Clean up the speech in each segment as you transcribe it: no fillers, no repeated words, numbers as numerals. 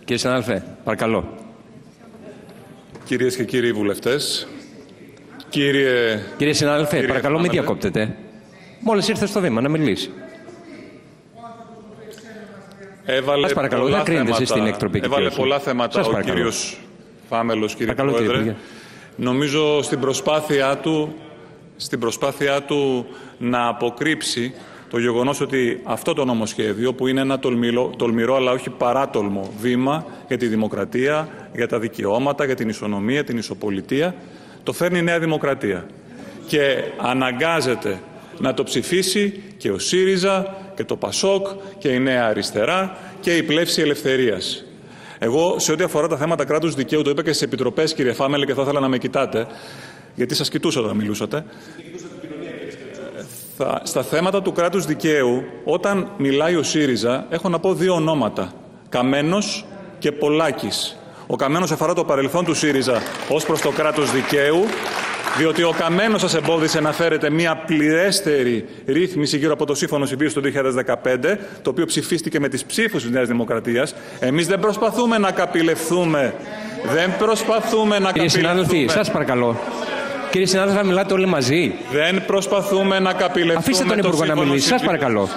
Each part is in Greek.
Κύριε συνάδελφε, παρακαλώ. Κυρίες και κύριοι βουλευτές, Κύριε συνάδελφε, παρακαλώ μην διακόπτετε. Μόλις ήρθε στο βήμα να μιλήσει. Έβαλε πολλά θέματα ο κύριος Φάμελος, κύριε Πρόεδρε. Νομίζω στην προσπάθειά του να αποκρύψει το γεγονός ότι αυτό το νομοσχέδιο, που είναι ένα τολμηρό αλλά όχι παράτολμο βήμα για τη δημοκρατία, για τα δικαιώματα, για την ισονομία, την ισοπολιτεία, το φέρνει η Νέα Δημοκρατία. Και αναγκάζεται να το ψηφίσει και ο ΣΥΡΙΖΑ και το ΠΑΣΟΚ και η Νέα Αριστερά και η Πλεύση Ελευθερίας. Εγώ, σε ό,τι αφορά τα θέματα κράτους δικαίου, το είπα και στις επιτροπές, κύριε Φάμελε, και θα ήθελα να με κοιτάτε, γιατί σας κοιτούσα όταν μιλούσατε. Στα θέματα του κράτους δικαίου, όταν μιλάει ο ΣΥΡΙΖΑ, έχω να πω δύο ονόματα. Καμένος και Πολάκης. Ο Καμένος αφορά το παρελθόν του ΣΥΡΙΖΑ ως προς το κράτος δικαίου, διότι ο Καμένος σας εμπόδισε να φέρετε μια πληρέστερη ρύθμιση γύρω από το Σύμφωνο Συμβίωσης το 2015, το οποίο ψηφίστηκε με τις ψήφους της Νέας Δημοκρατίας. Εμείς δεν προσπαθούμε να καπηλευθούμε. Κύριε συνάδελφοι, σας παρακαλώ. Κύριε συνάδελφε, να μιλάτε όλοι μαζί. Δεν προσπαθούμε να καπηλευθούμε. Αφήστε τον Υπουργό να μιλήσει, σας παρακαλώ.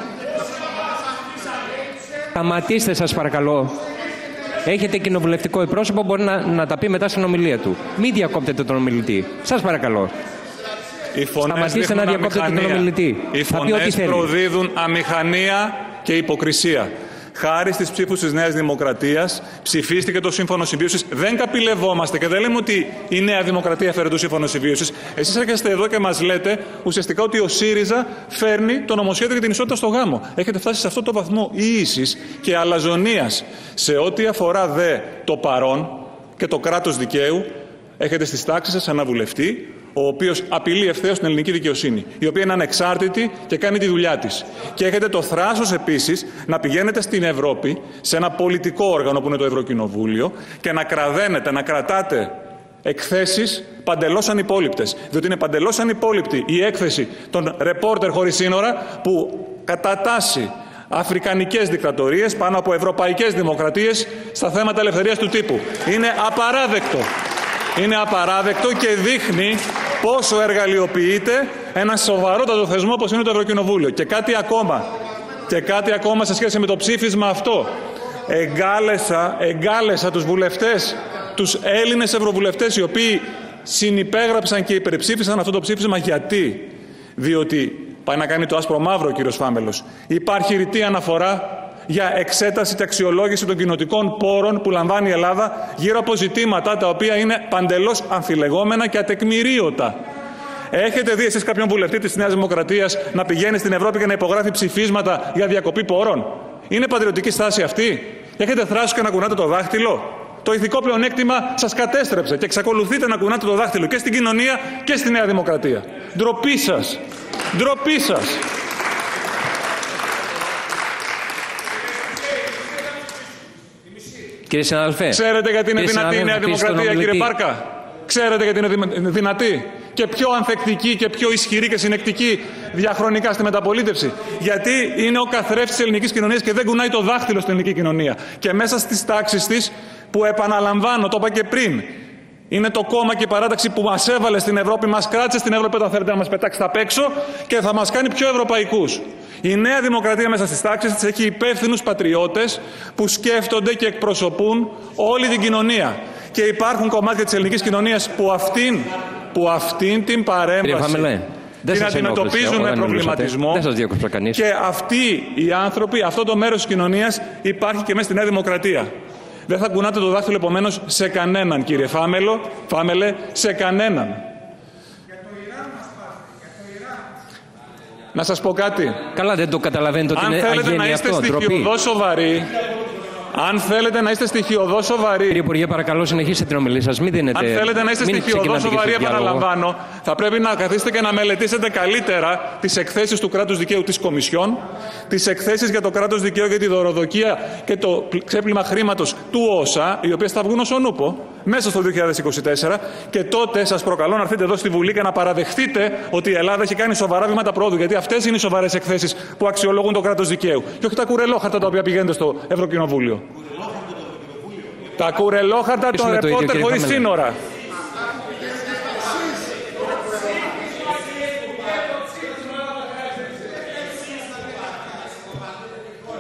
Σταματήστε, σας παρακαλώ. Έχετε κοινοβουλευτικό εκπρόσωπο, μπορεί να τα πει μετά στην ομιλία του. Μην διακόπτετε τον ομιλητή. Σας παρακαλώ. Σταματήστε να διακόπτετε τον ομιλητή. Οι φωνές προδίδουν αμηχανία και υποκρισία. Χάρη στις ψήφους της Νέας Δημοκρατίας ψηφίστηκε το Σύμφωνο Συμβίωσης. Δεν καπηλευόμαστε και δεν λέμε ότι η Νέα Δημοκρατία φέρει το Σύμφωνο Συμβίωσης. Εσείς έρχεστε εδώ και μας λέτε ουσιαστικά ότι ο ΣΥΡΙΖΑ φέρνει το νομοσχέδιο για την ισότητα στο γάμο. Έχετε φτάσει σε αυτό το βαθμό ίησης και αλαζονίας. Σε ό,τι αφορά δε το παρόν και το κράτος δικαίου, έχετε στις τάξεις σας ένα βουλευτή, ο οποίος απειλεί ευθέως την ελληνική δικαιοσύνη, η οποία είναι ανεξάρτητη και κάνει τη δουλειά της. Και έχετε το θράσος επίσης να πηγαίνετε στην Ευρώπη, σε ένα πολιτικό όργανο που είναι το Ευρωκοινοβούλιο, και να κραδένετε, να κρατάτε εκθέσεις παντελώς ανυπόληπτες. Διότι είναι παντελώς ανυπόληπτη η έκθεση των Ρεπόρτερ Χωρίς Σύνορα, που κατατάσσει αφρικανικές δικτατορίες πάνω από ευρωπαϊκές δημοκρατίες στα θέματα ελευθερίας του τύπου. Είναι απαράδεκτο. Είναι απαράδεκτο και δείχνει πόσο εργαλειοποιείται ένα σοβαρότατο θεσμό όπως είναι το Ευρωκοινοβούλιο. Και κάτι ακόμα σε σχέση με το ψήφισμα αυτό. Εγκάλεσα τους βουλευτές, τους Έλληνες ευρωβουλευτές, οι οποίοι συνυπέγραψαν και υπερψήφισαν αυτό το ψήφισμα. Γιατί? Διότι πάει να κάνει το άσπρο μαύρο ο κύριος Φάμελος. Υπάρχει ρητή αναφορά για εξέταση και αξιολόγηση των κοινοτικών πόρων που λαμβάνει η Ελλάδα γύρω από ζητήματα τα οποία είναι παντελώς αμφιλεγόμενα και ατεκμηρίωτα. Έχετε δει εσείς κάποιον βουλευτή της Νέας Δημοκρατίας να πηγαίνει στην Ευρώπη και να υπογράφει ψηφίσματα για διακοπή πόρων? Είναι πατριωτική στάση αυτή? Έχετε θράσος και να κουνάτε το δάχτυλο? Το ηθικό πλεονέκτημα σας κατέστρεψε και εξακολουθείτε να κουνάτε το δάχτυλο και στην κοινωνία και στη Νέα Δημοκρατία. Ντροπή σας! Ντροπή σας! Κύριε συνάδελφε, ξέρετε γιατί είναι δυνατή η Νέα Δημοκρατία, κύριε Μπάρκα? Ξέρετε γιατί είναι δυνατή και πιο ανθεκτική και πιο ισχυρή και συνεκτική διαχρονικά στη μεταπολίτευση? Γιατί είναι ο καθρέφτης της ελληνικής κοινωνίας και δεν κουνάει το δάχτυλο στην ελληνική κοινωνία. Και μέσα στις τάξεις της, που επαναλαμβάνω, το είπα και πριν, είναι το κόμμα και η παράταξη που μας έβαλε στην Ευρώπη, μας κράτησε στην Ευρώπη όταν θέλετε να μας πετάξετε απ' έξω και θα μας κάνει πιο ευρωπαϊκούς. Η Νέα Δημοκρατία μέσα στις τάξεις της έχει υπεύθυνους πατριώτες που σκέφτονται και εκπροσωπούν όλη την κοινωνία. Και υπάρχουν κομμάτια της ελληνικής κοινωνίας που αυτήν την παρέμβαση την αντιμετωπίζουν με προβληματισμό. Και αυτοί οι άνθρωποι, αυτό το μέρος της κοινωνίας υπάρχει και μέσα στη Νέα Δημοκρατία. Δεν θα κουνάτε το δάχτυλο επομένως σε κανέναν, κύριε Φάμελε, σε κανέναν. Να σας πω κάτι. Καλά, δεν το καταλαβαίνετε ότι είναι αγένεια αυτό, ντροπή. Αν θέλετε να είστε στοιχειωδώς σοβαροί. Κύριε Υπουργέ, παρακαλώ, συνεχίστε την ομιλία σας. Μην δίνετε. Αν θέλετε να είστε στοιχειωδώς σοβαροί, επαναλαμβάνω, θα πρέπει να καθίσετε και να μελετήσετε καλύτερα τις εκθέσεις του κράτους δικαίου της Κομισιόν, τις εκθέσεις για το κράτος δικαίου, για τη δωροδοκία και το ξέπλυμα χρήματος του ΟΣΑ, οι οποίες θα βγουν ως ο νούπο μέσα στο 2024. Και τότε σας προκαλώ να έρθετε εδώ στη Βουλή και να παραδεχτείτε ότι η Ελλάδα έχει κάνει σοβαρά βήματα πρόοδου. Γιατί αυτές είναι οι σοβαρές εκθέσεις που αξιολογούν το κράτος δικαίου. Και όχι τα κουρελόχαρτα τα οποία πηγαίνετε στο Ευρωκοινοβούλιο. Τα κουρελόχαρτα των ρεπόρτερ χωρίς σύνορα.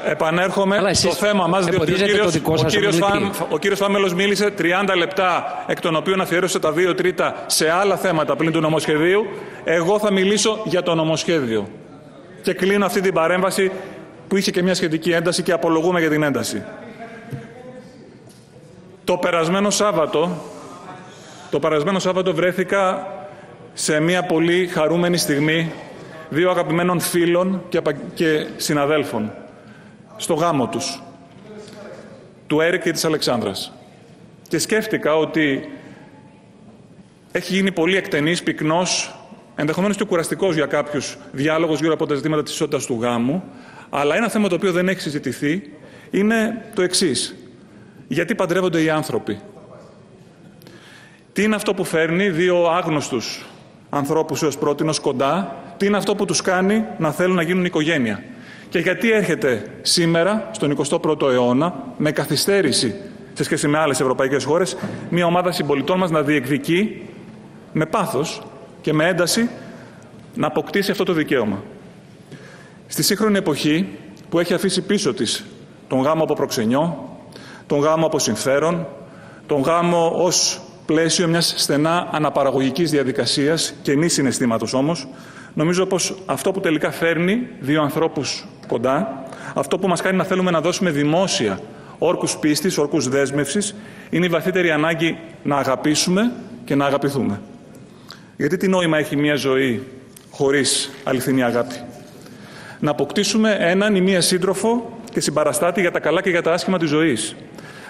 Επανέρχομαι στο θέμα μας, διότι ο κύριος Φάμελος μίλησε 30 λεπτά, εκ των οποίων αφιέρωσε τα 2 τρίτα σε άλλα θέματα πλην του νομοσχεδίου. Εγώ θα μιλήσω για το νομοσχέδιο. Και κλείνω αυτή την παρέμβαση που είχε και μια σχετική ένταση και απολογούμε για την ένταση. Το περασμένο Σάββατο βρέθηκα σε μια πολύ χαρούμενη στιγμή 2 αγαπημένων φίλων και συναδέλφων στο γάμο τους, του Έρικ και της Αλεξάνδρας. Και σκέφτηκα ότι έχει γίνει πολύ εκτενής, πυκνός, ενδεχομένως και κουραστικός για κάποιους διάλογος γύρω από τα ζητήματα της ισότητας του γάμου, αλλά ένα θέμα το οποίο δεν έχει συζητηθεί είναι το εξής. Γιατί παντρεύονται οι άνθρωποι? Τι είναι αυτό που φέρνει 2 άγνωστους ανθρώπους έως πρότινος κοντά? Τι είναι αυτό που τους κάνει να θέλουν να γίνουν οικογένεια? Και γιατί έρχεται σήμερα, στον 21ο αιώνα, με καθυστέρηση σε σχέση με άλλες ευρωπαϊκές χώρες, μια ομάδα συμπολιτών μας να διεκδικεί με πάθος και με ένταση να αποκτήσει αυτό το δικαίωμα? Στη σύγχρονη εποχή που έχει αφήσει πίσω της τον γάμο από προξενιό, τον γάμο από συμφέρον, τον γάμο ως πλαίσιο μιας στενά αναπαραγωγικής διαδικασίας, κενής συναισθήματος όμως, νομίζω πως αυτό που τελικά φέρνει 2 ανθρώπους κοντά, αυτό που μας κάνει να θέλουμε να δώσουμε δημόσια όρκους πίστης, όρκους δέσμευσης, είναι η βαθύτερη ανάγκη να αγαπήσουμε και να αγαπηθούμε. Γιατί τι νόημα έχει μια ζωή χωρίς αληθινή αγάπη? Να αποκτήσουμε έναν ή μία σύντροφο και συμπαραστάτη για τα καλά και για τα άσχημα της ζωής.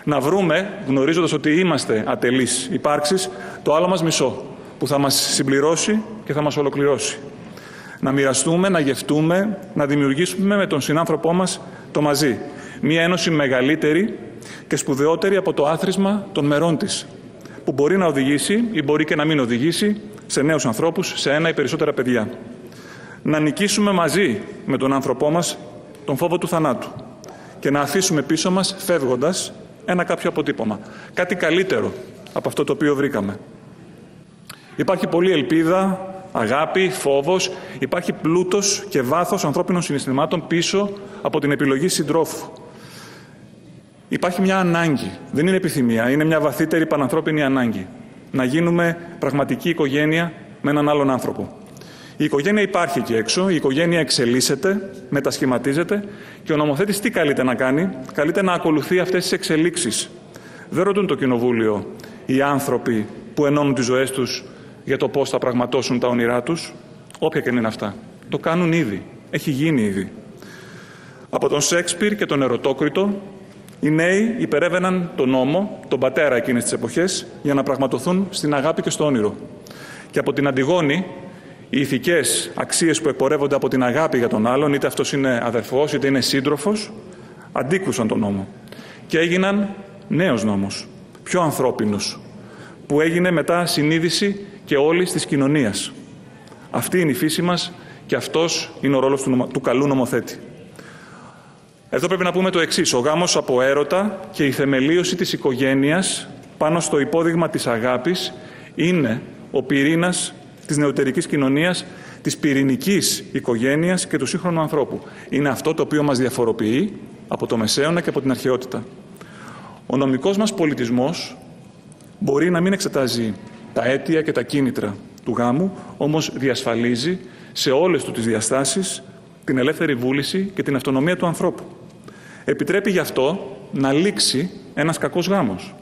Να βρούμε, γνωρίζοντας ότι είμαστε ατελείς υπάρξεις, το άλλο μας μισό, που θα μας συμπληρώσει και θα μας ολοκληρώσει. Να μοιραστούμε, να γευτούμε, να δημιουργήσουμε με τον συνάνθρωπό μας το μαζί. Μία ένωση μεγαλύτερη και σπουδαιότερη από το άθροισμα των μερών της, που μπορεί να οδηγήσει ή μπορεί και να μην οδηγήσει σε νέους ανθρώπους, σε 1 ή περισσότερα παιδιά. Να νικήσουμε μαζί με τον άνθρωπό μας τον φόβο του θανάτου και να αφήσουμε πίσω μας, φεύγοντας, ένα κάποιο αποτύπωμα. Κάτι καλύτερο από αυτό το οποίο βρήκαμε. Υπάρχει πολλή ελπίδα, αγάπη, φόβος, υπάρχει πλούτος και βάθος ανθρώπινων συναισθημάτων πίσω από την επιλογή συντρόφου. Υπάρχει μια ανάγκη, δεν είναι επιθυμία, είναι μια βαθύτερη πανανθρώπινη ανάγκη. Να γίνουμε πραγματική οικογένεια με έναν άλλον άνθρωπο. Η οικογένεια υπάρχει εκεί έξω, η οικογένεια εξελίσσεται, μετασχηματίζεται και ο νομοθέτης τι καλείται να κάνει? Καλείται να ακολουθεί αυτές τις εξελίξεις. Δεν ρωτούν το Κοινοβούλιο οι άνθρωποι που ενώνουν τις ζωές τους για το πώς θα πραγματώσουν τα όνειρά τους, όποια και είναι αυτά. Το κάνουν ήδη. Έχει γίνει ήδη. Από τον Σέξπιρ και τον Ερωτόκριτο, οι νέοι υπερέβαιναν τον νόμο, τον πατέρα εκείνες τις εποχές, για να πραγματοθούν στην αγάπη και στο όνειρο. Και από την Αντιγόνη, οι ηθικές αξίες που εκπορεύονται από την αγάπη για τον άλλον, είτε αυτός είναι αδερφός, είτε είναι σύντροφος, αντίκρουσαν τον νόμο. Και έγιναν νέος νόμος, πιο ανθρώπινος, που έγινε μετά συνείδηση και όλης της κοινωνίας. Αυτή είναι η φύση μας και αυτός είναι ο ρόλος του καλού νομοθέτη. Εδώ πρέπει να πούμε το εξής. Ο γάμος από έρωτα και η θεμελίωση της οικογένειας πάνω στο υπόδειγμα της αγάπης είναι ο πυρήνας της νεωτερικής κοινωνίας, της πυρηνικής οικογένειας και του σύγχρονου ανθρώπου. Είναι αυτό το οποίο μας διαφοροποιεί από το Μεσαίωνα και από την αρχαιότητα. Ο νομικός μας πολιτισμός μπορεί να μην εξετάζει τα αίτια και τα κίνητρα του γάμου, όμως διασφαλίζει σε όλες του τις διαστάσεις την ελεύθερη βούληση και την αυτονομία του ανθρώπου. Επιτρέπει γι' αυτό να λήξει ένας κακός γάμος.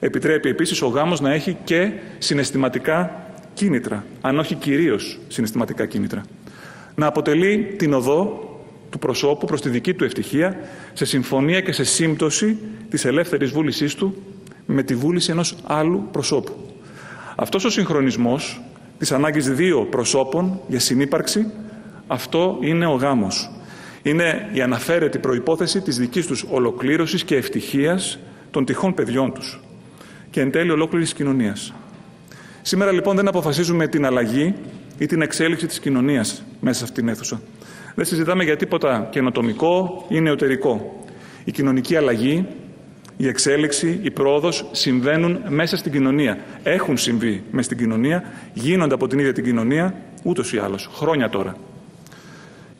Επιτρέπει επίσης ο γάμος να έχει και συναισθηματικά κίνητρα, αν όχι κυρίως συναισθηματικά κίνητρα. Να αποτελεί την οδό του προσώπου προς τη δική του ευτυχία, σε συμφωνία και σε σύμπτωση της ελεύθερης βούλησής του με τη βούληση ενός άλλου προσώπου. Αυτός ο συγχρονισμός της ανάγκης 2 προσώπων για συνύπαρξη, αυτό είναι ο γάμος. Είναι η αναφέρετη προϋπόθεση της δικής τους ολοκλήρωσης και ευτυχίας των τυχών παιδιών τους και εν τέλει ολόκληρης κοινωνίας. Σήμερα λοιπόν δεν αποφασίζουμε την αλλαγή ή την εξέλιξη της κοινωνίας μέσα σε αυτήν την αίθουσα. Δεν συζητάμε για τίποτα καινοτομικό ή νεωτερικό. Η κοινωνική αλλαγή, η εξέλιξη, η πρόοδος συμβαίνουν μέσα στην κοινωνία. Έχουν συμβεί μέσα στην κοινωνία, γίνονται από την ίδια την κοινωνία, ούτως ή άλλως, χρόνια τώρα.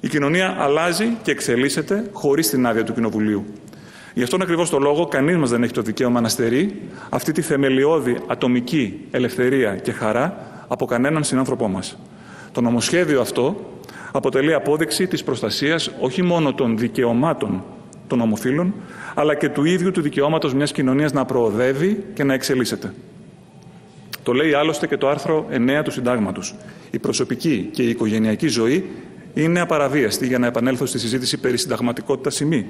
Η κοινωνία αλλάζει και εξελίσσεται χωρίς την άδεια του Κοινοβουλίου. Γι' αυτόν ακριβώς το λόγο, κανείς μας δεν έχει το δικαίωμα να στερεί αυτή τη θεμελιώδη ατομική ελευθερία και χαρά από κανέναν συνάνθρωπό μας. Το νομοσχέδιο αυτό αποτελεί απόδειξη της προστασίας όχι μόνο των δικαιωμάτων των ομοφύλων, αλλά και του ίδιου του δικαιώματος μιας κοινωνίας να προοδεύει και να εξελίσσεται. Το λέει άλλωστε και το άρθρο 9 του Συντάγματος. Η προσωπική και η οικογενειακή ζωή είναι απαραβίαστη, για να επανέλθω στη συζήτηση περί συνταγματικότητας ή μη.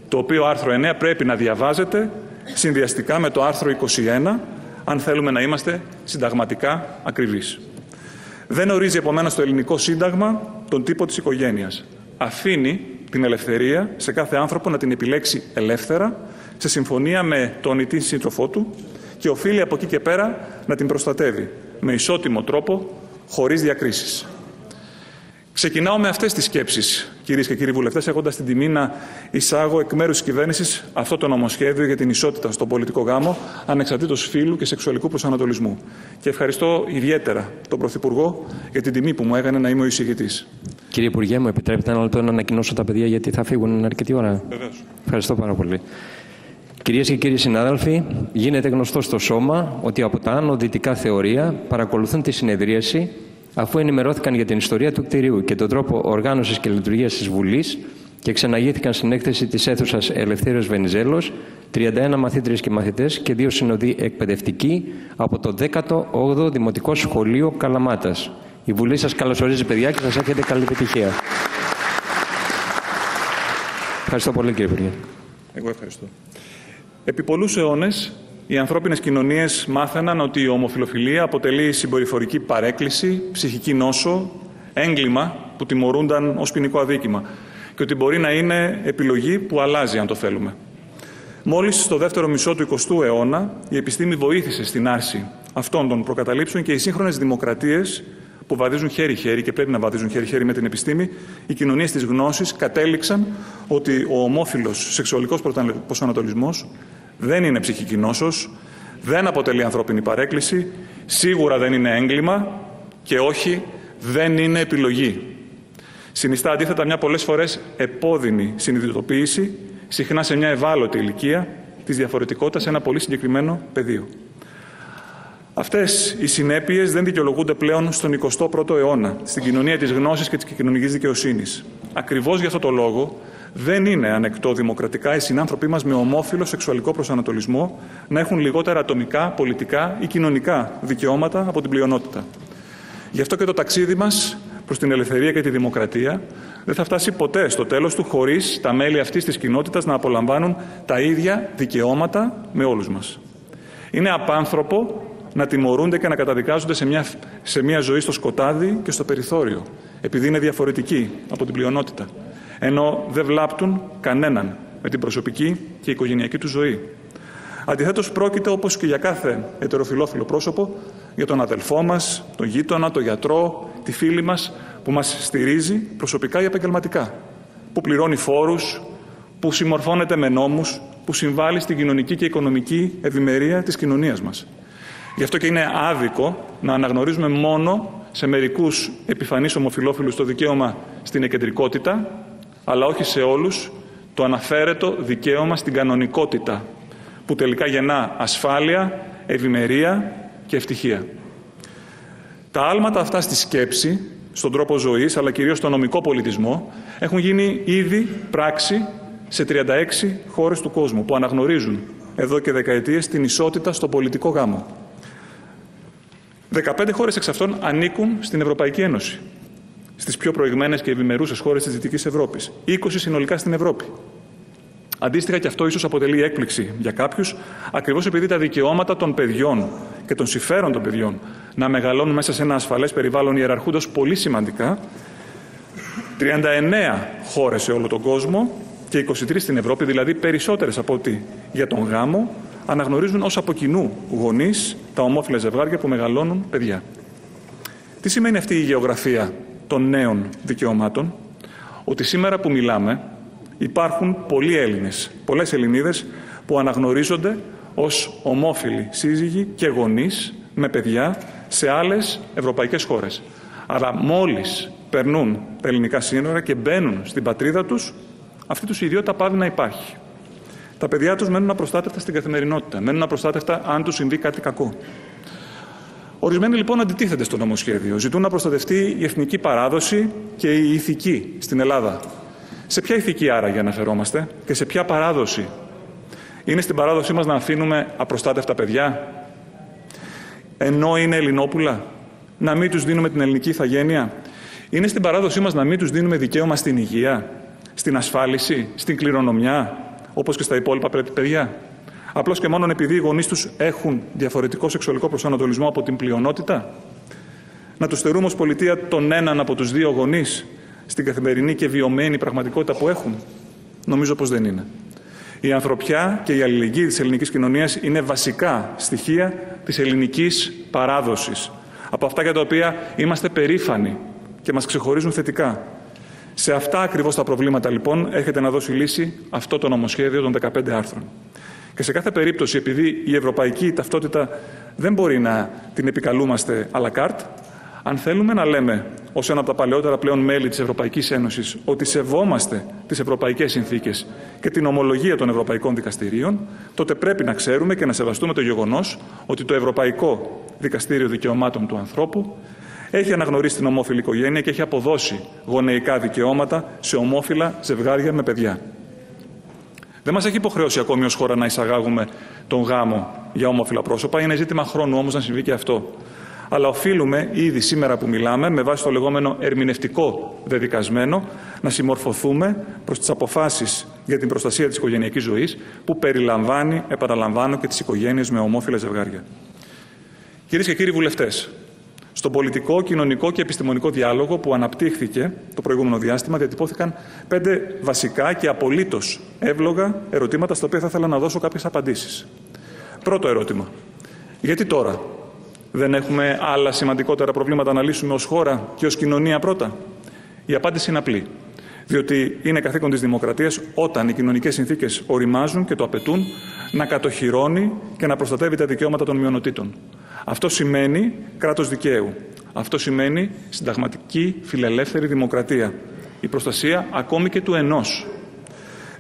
Το οποίο άρθρο 9 πρέπει να διαβάζεται συνδυαστικά με το άρθρο 21, αν θέλουμε να είμαστε συνταγματικά ακριβείς. Δεν ορίζει επομένως το ελληνικό σύνταγμα τον τύπο της οικογένειας. Αφήνει την ελευθερία σε κάθε άνθρωπο να την επιλέξει ελεύθερα, σε συμφωνία με τον ή την σύντροφό του και οφείλει από εκεί και πέρα να την προστατεύει με ισότιμο τρόπο, χωρίς διακρίσεις. Ξεκινάω με αυτές τις σκέψεις, κυρίες και κύριοι βουλευτές, έχοντας την τιμή να εισάγω εκ μέρους της κυβέρνησης αυτό το νομοσχέδιο για την ισότητα στον πολιτικό γάμο, ανεξαρτήτως φύλου και σεξουαλικού προσανατολισμού. Και ευχαριστώ ιδιαίτερα τον Πρωθυπουργό για την τιμή που μου έκανε να είμαι ο εισηγητής. Κύριε Υπουργέ, μου επιτρέπετε ένα λεπτό να ανακοινώσω τα παιδιά, γιατί θα φύγουν αρκετή ώρα. Βεβαίως. Ευχαριστώ πάρα πολύ. Κυρίες και κύριοι συνάδελφοι, γίνεται γνωστό στο Σώμα ότι από τα άνω δυτικά θεωρία παρακολουθούν τη συνεδρίαση, αφού ενημερώθηκαν για την ιστορία του κτηρίου και τον τρόπο οργάνωσης και λειτουργίας της Βουλής και ξεναγήθηκαν στην έκθεση της αίθουσας Ελευθέριος Βενιζέλος 31 μαθήτριες και μαθητές και 2 συνοδοί εκπαιδευτικοί από το 18ο Δημοτικό Σχολείο Καλαμάτας. Η Βουλή σας καλωσορίζει, παιδιά, και σας εύχεται καλή επιτυχία. Ευχαριστώ πολύ, κύριε Υπουργέ. Εγώ ευχαριστώ. Επί πολλούς αιώνες, οι ανθρώπινες κοινωνίες μάθαιναν ότι η ομοφυλοφιλία αποτελεί συμπεριφορική παρέκκληση, ψυχική νόσο, έγκλημα που τιμωρούνταν ως ποινικό αδίκημα και ότι μπορεί να είναι επιλογή που αλλάζει αν το θέλουμε. Μόλις στο δεύτερο μισό του 20ου αιώνα η επιστήμη βοήθησε στην άρση αυτών των προκαταλήψεων και οι σύγχρονες δημοκρατίες που βαδίζουν χέρι-χέρι και πρέπει να βαδίζουν χέρι-χέρι με την επιστήμη, οι κοινωνίες της γνώσης κατέληξαν ότι ο ομόφυλος σεξουαλικός προσανατολισμός δεν είναι ψυχική νόσος, δεν αποτελεί ανθρώπινη παρέκκληση, σίγουρα δεν είναι έγκλημα και όχι, δεν είναι επιλογή. Συνιστά αντίθετα μια πολλές φορές επώδυνη συνειδητοποίηση, συχνά σε μια ευάλωτη ηλικία, της διαφορετικότητας σε ένα πολύ συγκεκριμένο πεδίο. Αυτές οι συνέπειες δεν δικαιολογούνται πλέον στον 21ο αιώνα, στην κοινωνία της γνώσης και της κοινωνικής δικαιοσύνης. Ακριβώς για αυτό το λόγο, δεν είναι ανεκτό δημοκρατικά οι συνάνθρωποι μας με ομόφυλο σεξουαλικό προσανατολισμό να έχουν λιγότερα ατομικά, πολιτικά ή κοινωνικά δικαιώματα από την πλειονότητα. Γι' αυτό και το ταξίδι μας προς την ελευθερία και τη δημοκρατία δεν θα φτάσει ποτέ στο τέλος του χωρίς τα μέλη αυτής της κοινότητας να απολαμβάνουν τα ίδια δικαιώματα με όλους μας. Είναι απάνθρωπο να τιμωρούνται και να καταδικάζονται σε μια ζωή στο σκοτάδι και στο περιθώριο, επειδή είναι διαφορετικοί από την πλειονότητα, ενώ δεν βλάπτουν κανέναν με την προσωπική και οικογενειακή του ζωή. Αντιθέτως, πρόκειται, όπως και για κάθε ετεροφιλόφιλο πρόσωπο, για τον αδελφό μας, τον γείτονα, τον γιατρό, τη φίλη μας, που μας στηρίζει προσωπικά ή επαγγελματικά, που πληρώνει φόρους, που συμμορφώνεται με νόμους, που συμβάλλει στην κοινωνική και οικονομική ευημερία της κοινωνίας μας. Γι' αυτό και είναι άδικο να αναγνωρίζουμε μόνο σε μερικούς επιφανείς ομοφυλόφιλους το δικαίωμα στην εκεντρικότητα, αλλά όχι σε όλους το αναφέρετο δικαίωμα στην κανονικότητα, που τελικά γεννά ασφάλεια, ευημερία και ευτυχία. Τα άλματα αυτά στη σκέψη, στον τρόπο ζωής, αλλά κυρίως στον νομικό πολιτισμό, έχουν γίνει ήδη πράξη σε 36 χώρες του κόσμου, που αναγνωρίζουν εδώ και δεκαετίες την ισότητα στο πολιτικό γάμο. 15 χώρες εξ αυτών ανήκουν στην Ευρωπαϊκή Ένωση, στις πιο προηγμένες και ευημερούσες χώρες της Δυτικής Ευρώπης. 20 συνολικά στην Ευρώπη. Αντίστοιχα, και αυτό ίσως αποτελεί έκπληξη για κάποιους, ακριβώς επειδή τα δικαιώματα των παιδιών και των συμφέρον των παιδιών να μεγαλώνουν μέσα σε ένα ασφαλές περιβάλλον ιεραρχούνται ως πολύ σημαντικά, 39 χώρες σε όλο τον κόσμο και 23 στην Ευρώπη, δηλαδή περισσότερες από ό,τι για τον γάμο, αναγνωρίζουν ως από κοινού γονείς τα ομόφυλα ζευγάρια που μεγαλώνουν παιδιά. Τι σημαίνει αυτή η γεωγραφία των νέων δικαιωμάτων? Ότι σήμερα που μιλάμε υπάρχουν πολλοί Έλληνες, πολλές Ελληνίδες που αναγνωρίζονται ως ομόφυλοι σύζυγοι και γονείς με παιδιά σε άλλες ευρωπαϊκές χώρες. Αλλά μόλις περνούν τα ελληνικά σύνορα και μπαίνουν στην πατρίδα τους, αυτή τους η ιδιότητα πάβει να υπάρχει. Τα παιδιά τους μένουν απροστάτευτα στην καθημερινότητα, μένουν απροστάτευτα αν τους συμβεί κάτι κακό. Ορισμένοι λοιπόν αντιτίθενται στο νομοσχέδιο. Ζητούν να προστατευτεί η εθνική παράδοση και η ηθική στην Ελλάδα. Σε ποια ηθική άραγε αναφερόμαστε και σε ποια παράδοση? Είναι στην παράδοσή μας να αφήνουμε απροστάτευτα παιδιά, ενώ είναι Ελληνόπουλα, να μην τους δίνουμε την ελληνική ηθαγένεια? Είναι στην παράδοσή μας να μην τους δίνουμε δικαίωμα στην υγεία, στην ασφάλιση, στην κληρονομιά, όπως και στα υπόλοιπα παιδιά? Απλώς και μόνο επειδή οι γονείς τους έχουν διαφορετικό σεξουαλικό προσανατολισμό από την πλειονότητα? Να τους στερούμε ως πολιτεία τον έναν από τους δύο γονείς στην καθημερινή και βιωμένη πραγματικότητα που έχουν? Νομίζω πως δεν είναι. Η ανθρωπιά και η αλληλεγγύη της ελληνικής κοινωνίας είναι βασικά στοιχεία της ελληνικής παράδοσης. Από αυτά για τα οποία είμαστε περήφανοι και μας ξεχωρίζουν θετικά. Σε αυτά ακριβώς τα προβλήματα, λοιπόν, έρχεται να δώσει λύση αυτό το νομοσχέδιο των 15 άρθρων. Και σε κάθε περίπτωση, επειδή η ευρωπαϊκή ταυτότητα δεν μπορεί να την επικαλούμαστε à la carte, αν θέλουμε να λέμε ως ένα από τα παλαιότερα πλέον μέλη της Ευρωπαϊκής Ένωσης ότι σεβόμαστε τις ευρωπαϊκές συνθήκες και την ομολογία των ευρωπαϊκών δικαστηρίων, τότε πρέπει να ξέρουμε και να σεβαστούμε το γεγονός ότι το Ευρωπαϊκό Δικαστήριο Δικαιωμάτων του Ανθρώπου έχει αναγνωρίσει την ομόφυλη οικογένεια και έχει αποδώσει γονεϊκά δικαιώματα σε ομόφυλα ζευγάρια με παιδιά. Δεν μας έχει υποχρεώσει ακόμη ως χώρα να εισαγάγουμε τον γάμο για ομόφυλα πρόσωπα. Είναι ζήτημα χρόνου όμως να συμβεί και αυτό. Αλλά οφείλουμε ήδη σήμερα που μιλάμε, με βάση το λεγόμενο ερμηνευτικό δεδικασμένο, να συμμορφωθούμε προς τις αποφάσεις για την προστασία της οικογενειακής ζωής, που περιλαμβάνει, επαναλαμβάνω, και τις οικογένειες με ομόφυλα ζευγάρια. Κυρίες και κύριοι βουλευτές, στον πολιτικό, κοινωνικό και επιστημονικό διάλογο που αναπτύχθηκε το προηγούμενο διάστημα, διατυπώθηκαν 5 βασικά και απολύτως εύλογα ερωτήματα, στα οποία θα ήθελα να δώσω κάποιες απαντήσεις. Πρώτο ερώτημα. Γιατί τώρα? Δεν έχουμε άλλα σημαντικότερα προβλήματα να λύσουμε ως χώρα και ως κοινωνία πρώτα? Η απάντηση είναι απλή. Διότι είναι καθήκον της δημοκρατίας, όταν οι κοινωνικές συνθήκες οριμάζουν και το απαιτούν, να κατοχυρώνει και να προστατεύει τα δικαιώματα των μειονοτήτων. Αυτό σημαίνει κράτος δικαίου. Αυτό σημαίνει συνταγματική φιλελεύθερη δημοκρατία. Η προστασία ακόμη και του ενός.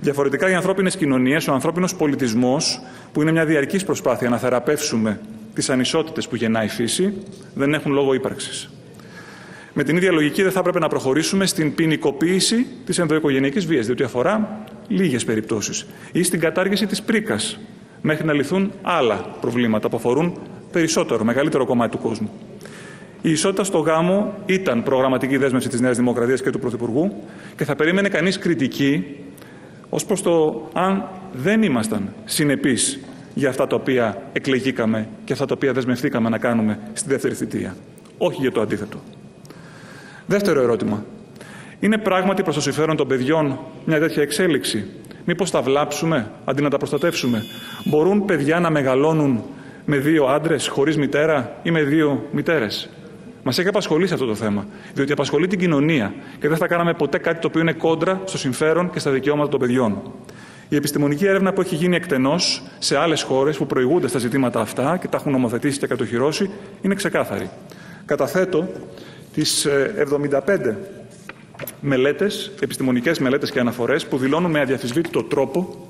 Διαφορετικά, οι ανθρώπινες κοινωνίες, ο ανθρώπινος πολιτισμός, που είναι μια διαρκής προσπάθεια να θεραπεύσουμε τις ανισότητες που γεννάει η φύση, δεν έχουν λόγο ύπαρξης. Με την ίδια λογική δεν θα έπρεπε να προχωρήσουμε στην ποινικοποίηση της ενδοοικογενειακής βίας, διότι αφορά λίγες περιπτώσεις, ή στην κατάργηση της πρίκας, μέχρι να λυθούν άλλα προβλήματα που αφορούν μεγαλύτερο κομμάτι του κόσμου. Η ισότητα στο γάμο ήταν προγραμματική δέσμευση της Νέας Δημοκρατίας και του Πρωθυπουργού και θα περίμενε κανείς κριτική ως προς το αν δεν ήμασταν συνεπείς για αυτά τα οποία εκλεγήκαμε και αυτά τα οποία δεσμευθήκαμε να κάνουμε στη δεύτερη θητεία. Όχι για το αντίθετο. Δεύτερο ερώτημα. Είναι πράγματι προς το συμφέρον των παιδιών μια τέτοια εξέλιξη? Μήπως τα βλάψουμε αντί να τα προστατεύσουμε? Μπορούν παιδιά να μεγαλώνουν με 2 άντρες χωρίς μητέρα ή με 2 μητέρες? Μας έχει απασχολήσει αυτό το θέμα, διότι απασχολεί την κοινωνία και δεν θα κάναμε ποτέ κάτι το οποίο είναι κόντρα στο συμφέρον και στα δικαιώματα των παιδιών. Η επιστημονική έρευνα που έχει γίνει εκτενώς σε άλλες χώρες που προηγούνται στα ζητήματα αυτά και τα έχουν νομοθετήσει και κατοχυρώσει είναι ξεκάθαρη. Καταθέτω τις 75 μελέτες, επιστημονικές μελέτες και αναφορές που δηλώνουν με αδιαφυσβήτητο τρόπο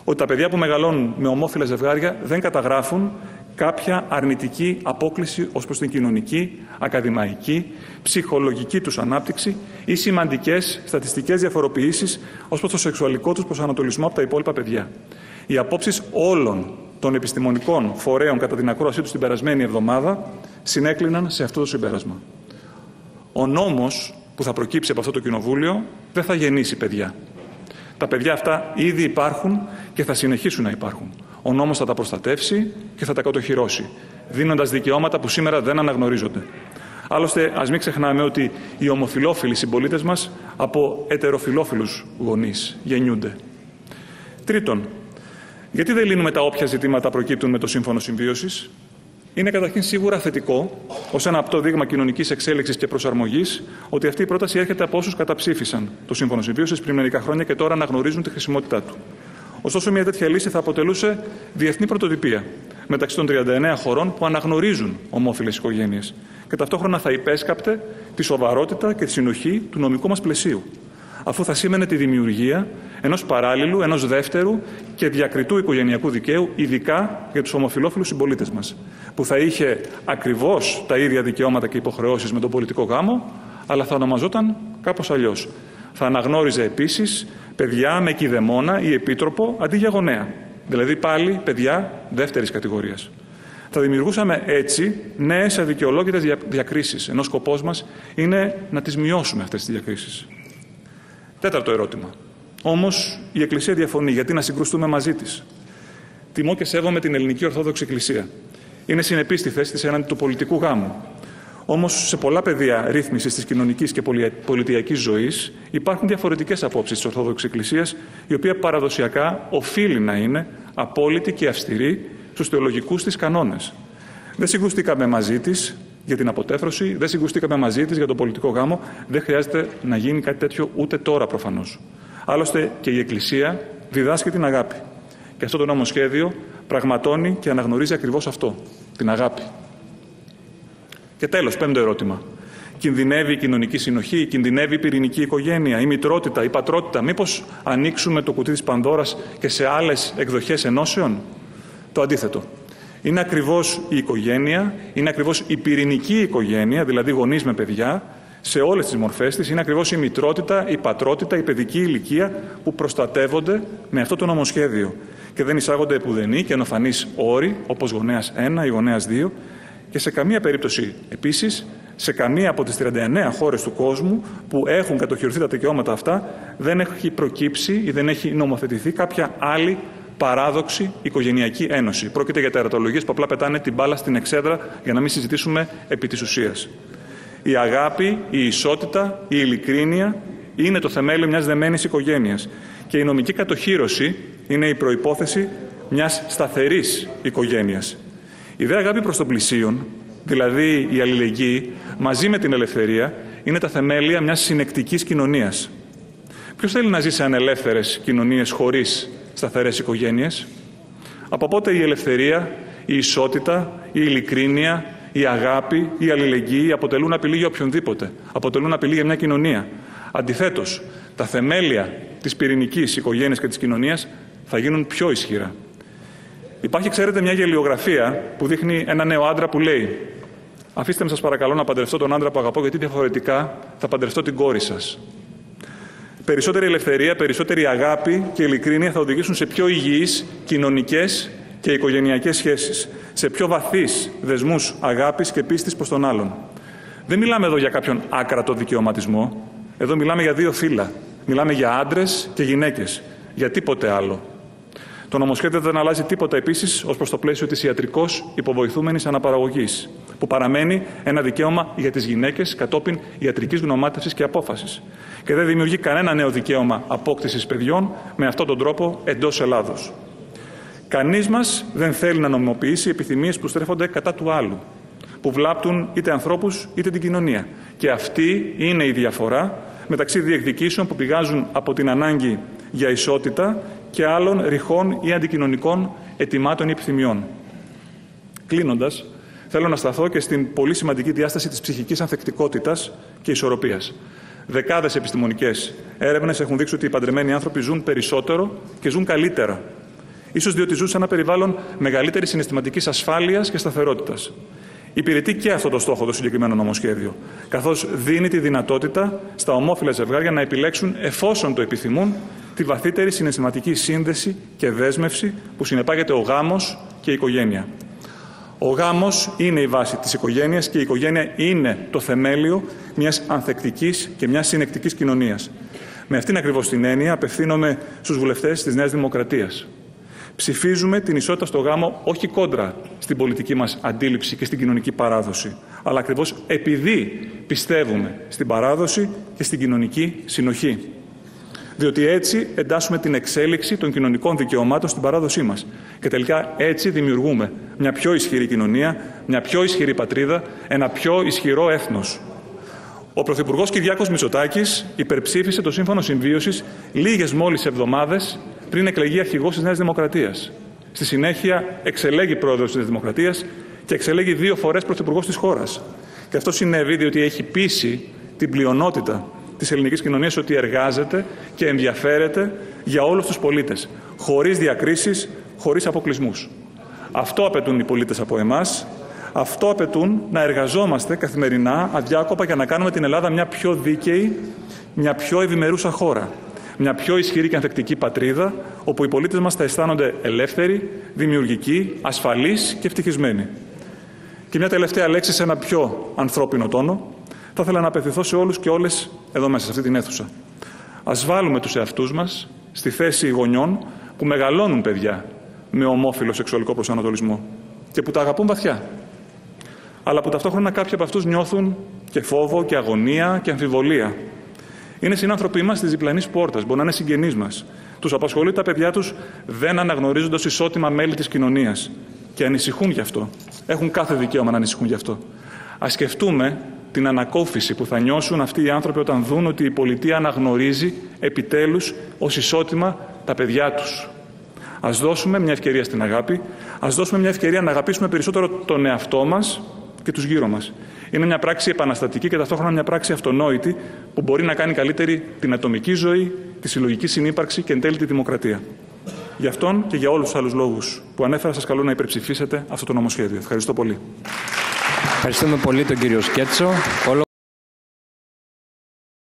ότι τα παιδιά που μεγαλώνουν με ομόφυλα ζευγάρια δεν καταγράφουν κάποια αρνητική απόκλιση ως προς την κοινωνική, ακαδημαϊκή, ψυχολογική τους ανάπτυξη ή σημαντικές στατιστικές διαφοροποιήσεις ως προς το σεξουαλικό τους προσανατολισμό από τα υπόλοιπα παιδιά. Οι απόψεις όλων των επιστημονικών φορέων κατά την ακρόασή τους την περασμένη εβδομάδα συνέκλειναν σε αυτό το συμπέρασμα. Ο νόμος που θα προκύψει από αυτό το κοινοβούλιο δεν θα γεννήσει παιδιά. Τα παιδιά αυτά ήδη υπάρχουν και θα συνεχίσουν να υπάρχουν. Ο νόμος θα τα προστατεύσει και θα τα κατοχυρώσει, δίνοντας δικαιώματα που σήμερα δεν αναγνωρίζονται. Άλλωστε, ας μην ξεχνάμε ότι οι ομοφυλόφιλοι συμπολίτες μας από ετεροφιλόφιλους γονείς γεννιούνται. Τρίτον, γιατί δεν λύνουμε τα όποια ζητήματα προκύπτουν με το Σύμφωνο Συμβίωσης? Είναι καταρχήν σίγουρα θετικό, ως ένα απτό δείγμα κοινωνικής εξέλιξης και προσαρμογής, ότι αυτή η πρόταση έρχεται από όσους καταψήφισαν το Σύμφωνο Συμβίωσης πριν μερικά χρόνια και τώρα αναγνωρίζουν τη χρησιμότητά του. Ωστόσο, μια τέτοια λύση θα αποτελούσε διεθνή πρωτοτυπία μεταξύ των 39 χωρών που αναγνωρίζουν ομόφυλες οικογένειες και ταυτόχρονα θα υπέσκαπτε τη σοβαρότητα και τη συνοχή του νομικού μας πλαισίου, αφού θα σήμαινε τη δημιουργία ενός παράλληλου, ενός δεύτερου και διακριτού οικογενειακού δικαίου, ειδικά για τους ομοφυλόφιλους συμπολίτες μας, που θα είχε ακριβώς τα ίδια δικαιώματα και υποχρεώσεις με τον πολιτικό γάμο, αλλά θα ονομαζόταν κάπως αλλιώς. Θα αναγνώριζε επίσης παιδιά με κηδεμόνα ή επίτροπο αντί για γονέα, δηλαδή πάλι παιδιά δεύτερης κατηγορίας. Θα δημιουργούσαμε έτσι νέες αδικαιολόγητες διακρίσεις, ενώ σκοπός μας είναι να τις μειώσουμε αυτές τις διακρίσεις. Τέταρτο ερώτημα. Όμως η Εκκλησία διαφωνεί. Γιατί να συγκρουστούμε μαζί της? Τιμώ και σέβομαι την Ελληνική Ορθόδοξη Εκκλησία. Είναι συνεπής στη θέση της έναντι του πολιτικού γάμου. Όμως σε πολλά πεδία ρύθμισης της κοινωνικής και πολιτιακής ζωής υπάρχουν διαφορετικές απόψεις της Ορθόδοξης Εκκλησίας, η οποία παραδοσιακά οφείλει να είναι απόλυτη και αυστηρή στους θεολογικούς της κανόνες. Δεν συγκρουστήκαμε μαζί της για την αποτέφρωση, δεν συγκρουστήκαμε μαζί της για τον πολιτικό γάμο, δεν χρειάζεται να γίνει κάτι τέτοιο ούτε τώρα προφανώς. Άλλωστε και η Εκκλησία διδάσκει την αγάπη. Και αυτό το νομοσχέδιο πραγματώνει και αναγνωρίζει ακριβώς αυτό, την αγάπη. Και τέλος, πέμπτο ερώτημα. Κινδυνεύει η κοινωνική συνοχή, κινδυνεύει η πυρηνική οικογένεια, η μητρότητα, η πατρότητα? Μήπως ανοίξουμε το κουτί της Πανδώρας και σε άλλες εκδοχές ενώσεων? Το αντίθετο. Είναι ακριβώς η οικογένεια, είναι ακριβώς η πυρηνική οικογένεια, δηλαδή γονείς με παιδιά, σε όλες τις μορφές της, είναι ακριβώς η μητρότητα, η πατρότητα, η παιδική ηλικία που προστατεύονται με αυτό το νομοσχέδιο και δεν εισάγονται επουδενή και ενοφανείς όροι, όπως γονέας 1 ή γονέας 2, και σε καμία περίπτωση επίσης, σε καμία από τις 39 χώρες του κόσμου που έχουν κατοχυρωθεί τα δικαιώματα αυτά, δεν έχει προκύψει ή δεν έχει νομοθετηθεί κάποια άλλη παράδοξη οικογενειακή ένωση. Πρόκειται για τερατολογίες που απλά πετάνε την μπάλα στην εξέδρα για να μην συζητήσουμε επί της ουσίας. Η αγάπη, η ισότητα, η ειλικρίνεια είναι το θεμέλιο μιας δεμένης οικογένειας και η νομική κατοχύρωση είναι η προϋπόθεση μιας σταθερής οικογένειας. Η δε αγάπη προς τον πλησίον, δηλαδή η αλληλεγγύη, μαζί με την ελευθερία, είναι τα θεμέλια μιας συνεκτικής κοινωνίας. Ποιος θέλει να ζει σε ανελεύθερες κοινωνίες χωρίς σταθερές οικογένειες? Από πότε η ελευθερία, η ισότητα, η ειλικρίνεια, η αγάπη, η αλληλεγγύη αποτελούν απειλή για οποιονδήποτε, αποτελούν απειλή για μια κοινωνία? Αντιθέτως, τα θεμέλια της πυρηνικής οικογένειας και της κοινωνίας θα γίνουν πιο ισχυρά. Υπάρχει, ξέρετε, μια γελιογραφία που δείχνει ένα νέο άντρα που λέει: «Αφήστε με, σας παρακαλώ, να παντρευτώ τον άντρα που αγαπώ, γιατί διαφορετικά θα παντρευτώ την κόρη σας». Περισσότερη ελευθερία, περισσότερη αγάπη και ειλικρίνεια θα οδηγήσουν σε πιο υγιείς κοινωνικές και οικογενειακές σχέσεις, σε πιο βαθύς δεσμούς αγάπης και πίστης προς τον άλλον. Δεν μιλάμε εδώ για κάποιον άκρατο δικαιωματισμό. Εδώ μιλάμε για δύο φύλλα. Μιλάμε για άντρες και γυναίκες. Για τίποτε άλλο. Το νομοσχέδιο δεν αλλάζει τίποτα επίσης ως προς το πλαίσιο της ιατρικώς υποβοηθούμενης αναπαραγωγής, που παραμένει ένα δικαίωμα για τις γυναίκες κατόπιν ιατρικής γνωμάτευσης και απόφασης. Και δεν δημιουργεί κανένα νέο δικαίωμα απόκτησης παιδιών με αυτόν τον τρόπο εντός Ελλάδος. Κανείς μας δεν θέλει να νομιμοποιήσει επιθυμίες που στρέφονται κατά του άλλου, που βλάπτουν είτε ανθρώπους είτε την κοινωνία. Και αυτή είναι η διαφορά μεταξύ διεκδικήσεων που πηγάζουν από την ανάγκη για ισότητα και άλλων ρηχών ή αντικοινωνικών αιτημάτων ή επιθυμιών. Κλείνοντας, θέλω να σταθώ και στην πολύ σημαντική διάσταση της ψυχικής ανθεκτικότητας και ισορροπίας. Δεκάδες επιστημονικές έρευνες έχουν δείξει ότι οι παντρεμένοι άνθρωποι ζουν περισσότερο και ζουν καλύτερα. Ίσως διότι ζουν σε ένα περιβάλλον μεγαλύτερης συναισθηματικής ασφάλειας και σταθερότητας. Υπηρετεί και αυτό το στόχο το συγκεκριμένο νομοσχέδιο, καθώς δίνει τη δυνατότητα στα ομόφυλα ζευγάρια να επιλέξουν, εφόσον το επιθυμούν, τη βαθύτερη συναισθηματική σύνδεση και δέσμευση που συνεπάγεται ο γάμος και η οικογένεια. Ο γάμος είναι η βάση της οικογένειας και η οικογένεια είναι το θεμέλιο μιας ανθεκτικής και μιας συνεκτικής κοινωνίας. Με αυτήν ακριβώς την έννοια απευθύνομαι στους βουλευτές της Νέας Δημοκρατίας. Ψηφίζουμε την ισότητα στο γάμο όχι κόντρα στην πολιτική μας αντίληψη και στην κοινωνική παράδοση, αλλά ακριβώς επειδή πιστεύουμε στην παράδοση και στην κοινωνική συνοχή. Διότι έτσι εντάσσουμε την εξέλιξη των κοινωνικών δικαιωμάτων στην παράδοσή μας. Και τελικά έτσι δημιουργούμε μια πιο ισχυρή κοινωνία, μια πιο ισχυρή πατρίδα, ένα πιο ισχυρό έθνος. Ο Πρωθυπουργός Κυριάκος Μητσοτάκης υπερψήφισε το Σύμφωνο Συμβίωσης λίγες μόλις εβδομάδες πριν εκλεγεί αρχηγός της Νέας Δημοκρατίας. Στη συνέχεια εξελέγει πρόεδρος της Νέας Δημοκρατίας και εξελέγει 2 φορές πρωθυπουργός της χώρας. Και αυτό συνέβη διότι έχει πείσει την πλειονότητα της ελληνικής κοινωνίας ότι εργάζεται και ενδιαφέρεται για όλους τους πολίτες, χωρίς διακρίσεις, χωρίς αποκλεισμούς. Αυτό απαιτούν οι πολίτες από εμάς. Αυτό απαιτούν να εργαζόμαστε καθημερινά, αδιάκοπα, για να κάνουμε την Ελλάδα μια πιο δίκαιη, μια πιο ευημερούσα χώρα. Μια πιο ισχυρή και ανθεκτική πατρίδα, όπου οι πολίτες μας θα αισθάνονται ελεύθεροι, δημιουργικοί, ασφαλείς και ευτυχισμένοι. Και μια τελευταία λέξη σε ένα πιο ανθρώπινο τόνο. Θα ήθελα να απευθυνθώ σε όλους και όλες εδώ μέσα, σε αυτή την αίθουσα. Ας βάλουμε τους εαυτούς μας στη θέση γονιών που μεγαλώνουν παιδιά με ομόφυλο σεξουαλικό προσανατολισμό και που τα αγαπούν βαθιά. Αλλά που ταυτόχρονα κάποιοι από αυτούς νιώθουν και φόβο και αγωνία και αμφιβολία. Είναι συνάνθρωποι μας της διπλανής πόρτας, μπορεί να είναι συγγενείς μας. Τους απασχολεί τα παιδιά τους, δεν αναγνωρίζονται ως ισότιμα μέλη της κοινωνίας. Και ανησυχούν γι' αυτό. Έχουν κάθε δικαίωμα να ανησυχούν γι' αυτό. Ας σκεφτούμε την ανακόφιση που θα νιώσουν αυτοί οι άνθρωποι όταν δουν ότι η πολιτεία αναγνωρίζει επιτέλους ως ισότιμα τα παιδιά τους. Ας δώσουμε μια ευκαιρία στην αγάπη, ας δώσουμε μια ευκαιρία να αγαπήσουμε περισσότερο τον εαυτό μας και τους γύρω μας. Είναι μια πράξη επαναστατική και ταυτόχρονα μια πράξη αυτονόητη που μπορεί να κάνει καλύτερη την ατομική ζωή, τη συλλογική συνύπαρξη και εν τέλει τη δημοκρατία. Γι' αυτόν και για όλους τους άλλους λόγους που ανέφερα, σας καλώ να υπερψηφίσετε αυτό το νομοσχέδιο. Ευχαριστώ πολύ. Ευχαριστούμε πολύ τον κύριο Σκέτσο.